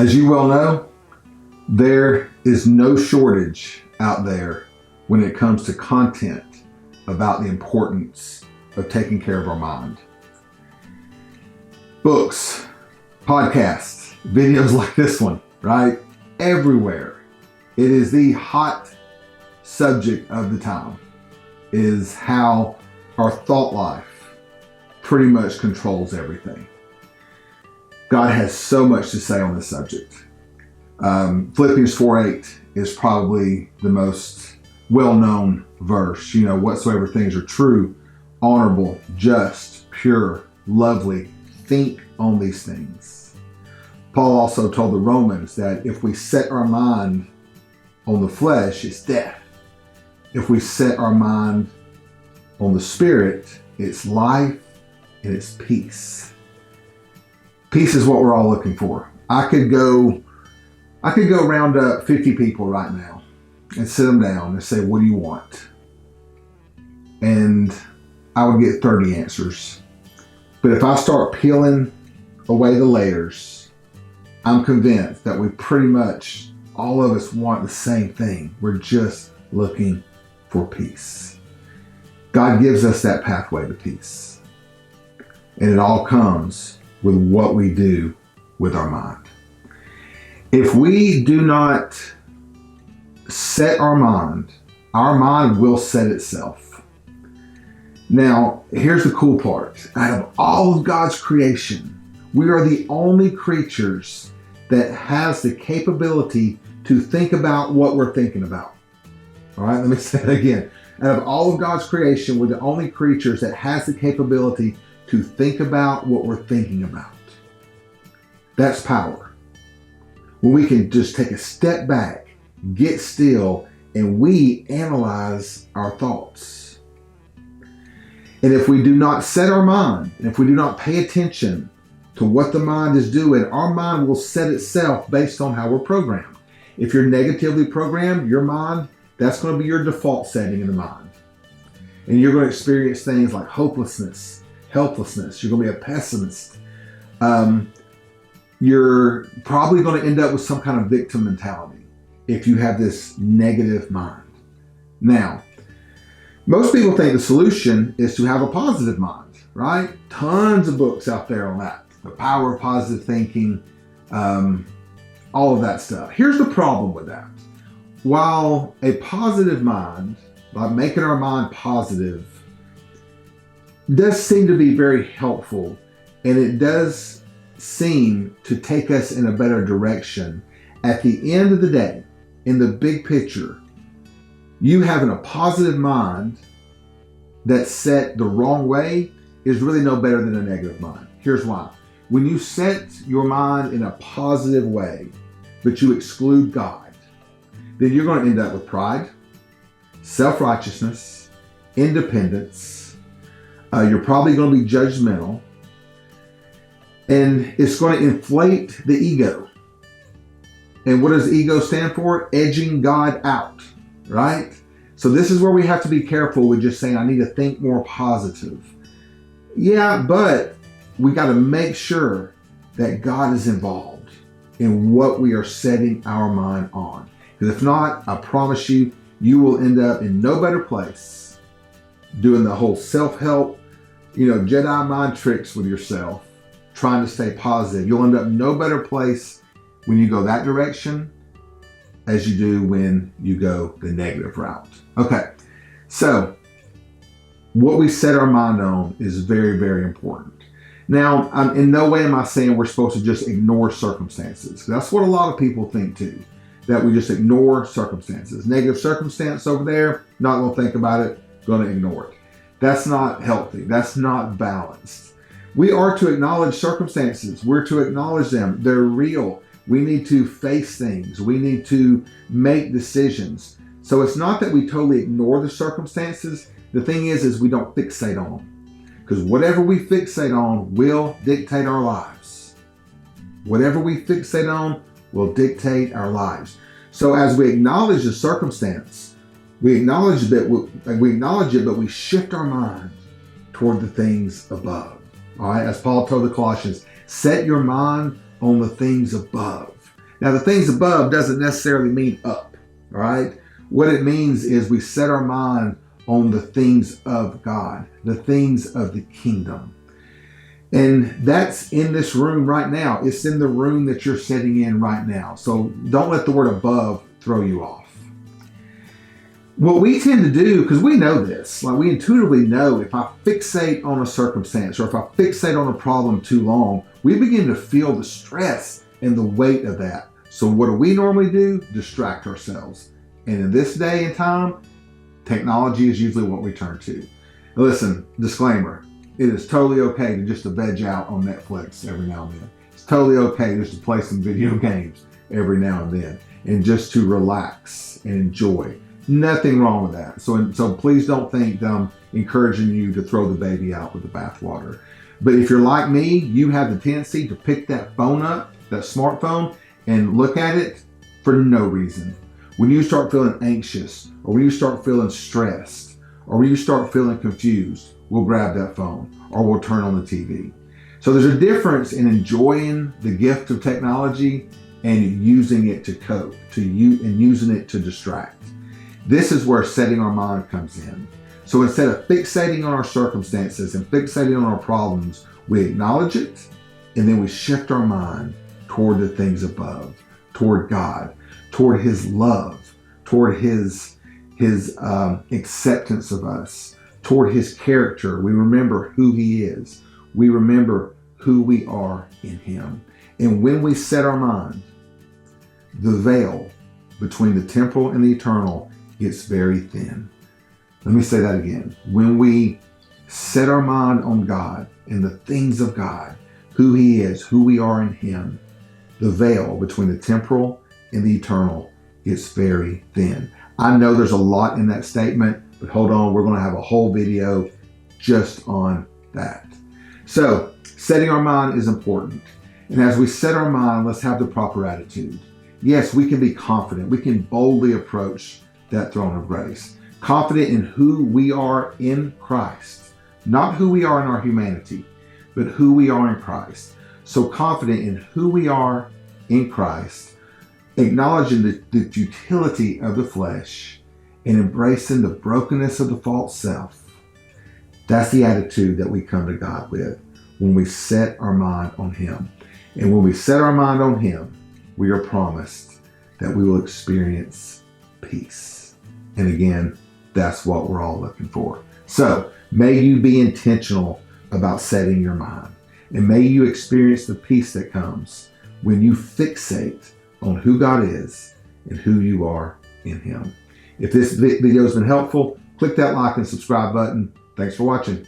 As you well know, there is no shortage out there when it comes to content about the importance of taking care of our mind. Books, podcasts, videos like this one, right? Everywhere. It is the hot subject of the time, is how our thought life pretty much controls everything. God has so much to say on this subject. Philippians 4:8 is probably the most well-known verse. Whatsoever things are true, honorable, just, pure, lovely, think on these things. Paul also told the Romans that if we set our mind on the flesh, it's death. If we set our mind on the spirit, it's life and it's peace. Peace is what we're all looking for. I could go round up 50 people right now and sit them down and say, what do you want? And I would get 30 answers. But if I start peeling away the layers, I'm convinced that we pretty much, all of us want the same thing. We're just looking for peace. God gives us that pathway to peace. And it all comes with what we do with our mind. If we do not set our mind will set itself. Now, here's the cool part. Out of all of God's creation, we are the only creatures that has the capability to think about what we're thinking about. All right, let me say that again. Out of all of God's creation, we're the only creatures that has the capability to think about what we're thinking about. That's power. When we can just take a step back, get still, and we analyze our thoughts. And if we do not set our mind, and if we do not pay attention to what the mind is doing, our mind will set itself based on how we're programmed. If you're negatively programmed, your mind, that's going to be your default setting in the mind. And you're going to experience things like hopelessness, helplessness. You're going to be a pessimist. You're probably going to end up with some kind of victim mentality if you have this negative mind. Now, most people think the solution is to have a positive mind, right? Tons of books out there on that. The power of positive thinking, all of that stuff. Here's the problem with that. While a positive mind, like making our mind positive, does seem to be very helpful, and it does seem to take us in a better direction, at the end of the day, in the big picture, you having a positive mind that's set the wrong way is really no better than a negative mind. Here's why. When you set your mind in a positive way, but you exclude God, then you're going to end up with pride, self-righteousness, independence. You're probably going to be judgmental, and it's going to inflate the ego. And what does ego stand for? Edging God out, right? So this is where we have to be careful with just saying, I need to think more positive. Yeah, but we got to make sure that God is involved in what we are setting our mind on. Because if not, I promise you, you will end up in no better place doing the whole self-help, Jedi mind tricks with yourself, trying to stay positive. You'll end up no better place when you go that direction as you do when you go the negative route. Okay, so what we set our mind on is very, very important. Now, in no way am I saying we're supposed to just ignore circumstances. That's what a lot of people think too, that we just ignore circumstances. Negative circumstance over there, not going to think about it, going to ignore it. That's not healthy. That's not balanced. We are to acknowledge circumstances. We're to acknowledge them. They're real. We need to face things. We need to make decisions. So it's not that we totally ignore the circumstances. The thing is we don't fixate on them. Because whatever we fixate on will dictate our lives. Whatever we fixate on will dictate our lives. So as we acknowledge the circumstance, we acknowledge it, but we shift our mind toward the things above. All right, as Paul told the Colossians, set your mind on the things above. Now, the things above doesn't necessarily mean up, all right? What it means is we set our mind on the things of God, the things of the kingdom. And that's in this room right now. It's in the room that you're sitting in right now. So don't let the word above throw you off. What we tend to do, because we know this, like we intuitively know if I fixate on a circumstance or if I fixate on a problem too long, we begin to feel the stress and the weight of that. So what do we normally do? Distract ourselves. And in this day and time, technology is usually what we turn to. Listen, disclaimer, it is totally okay to just to veg out on Netflix every now and then. It's totally okay just to play some video games every now and then and just to relax and enjoy. Nothing wrong with that. So please don't think I'm encouraging you to throw the baby out with the bathwater. But if you're like me, you have the tendency to pick that phone up, that smartphone, and look at it for no reason. When you start feeling anxious, or when you start feeling stressed, or when you start feeling confused, we'll grab that phone or we'll turn on the TV. So there's a difference in enjoying the gift of technology and using it to cope, and using it to distract. This is where setting our mind comes in. So instead of fixating on our circumstances and fixating on our problems, we acknowledge it and then we shift our mind toward the things above, toward God, toward His love, toward His acceptance of us, toward His character. We remember who He is. We remember who we are in Him. And when we set our mind, the veil between the temporal and the eternal gets very thin. Let me say that again. When we set our mind on God and the things of God, who He is, who we are in Him, the veil between the temporal and the eternal gets very thin. I know there's a lot in that statement, but hold on, we're going to have a whole video just on that. So, setting our mind is important. And as we set our mind, let's have the proper attitude. Yes, we can be confident. We can boldly approach that throne of grace. Confident in who we are in Christ. Not who we are in our humanity, but who we are in Christ. So confident in who we are in Christ, acknowledging the futility of the flesh and embracing the brokenness of the false self. That's the attitude that we come to God with when we set our mind on Him. And when we set our mind on Him, we are promised that we will experience peace. And again, that's what we're all looking for. So may you be intentional about setting your mind. And may you experience the peace that comes when you fixate on who God is and who you are in Him. If this video has been helpful, click that like and subscribe button. Thanks for watching.